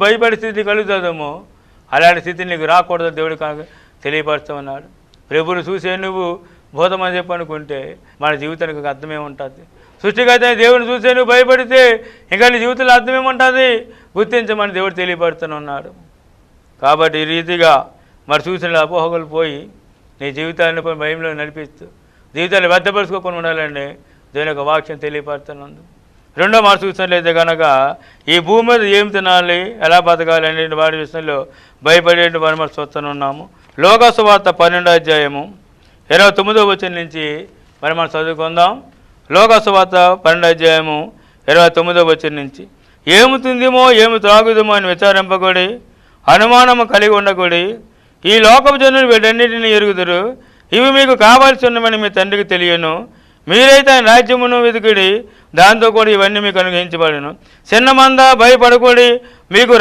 భయపడే స్థితి కలుగుతుందేమో అలాంటి స్థితి నీకు రాకూడదు దేవుడు తెలియపరుస్తామన్నాడు. ప్రభువును చూసే నువ్వు భూతమని చెప్పి అనుకుంటే మన జీవితానికి అర్థమేముంటుంది? సృష్టికర్త దేవుని చూసే నువ్వు భయపడితే ఇంకా నీ జీవితంలో అర్థమేముంటుంది? గుర్తించమని దేవుడు తెలియపడుతున్నాడు. కాబట్టి ఈ రీతిగా మరి చూసిన అపోహలు పోయి నీ జీవితాన్ని భయంలో నడిపిస్తూ జీవితాన్ని వ్యర్థపరుచుకోకుండా ఉండాలండి దేవుని యొక్క వాక్యం తెలియపడుతున్నందు. రెండో మాట చూసినట్లయితే కనుక ఈ భూమి మీద ఏం తినాలి, ఎలా బతకాలి అనే వాటి విషయంలో భయపడే వారు మనం చూస్తున్నాము. లోకాసు వార్త 12వ అధ్యాయము 29వ వచనం నుంచి మరి మనం చదువుకుందాం. లోకాసు వార్త 12వ అధ్యాయము 29వ వచనం నుంచి, ఏమి తిందిమో ఏమి త్రాగుదమో అని విచారింపకూడి అనుమానము కలిగి ఉండకూడి, ఈ లోకపు జనులు వీటన్నిటిని ఎరుగుదురు, ఇవి మీకు కావాల్సి ఉన్నవని మీ తండ్రికి తెలియను. మీరైతే ఆయన రాజ్యమును వెతుకుడి, దాంతో కూడా ఇవన్నీ మీకు అనుగ్రహించబడును. చిన్న మంద భయపడకూడి, మీకు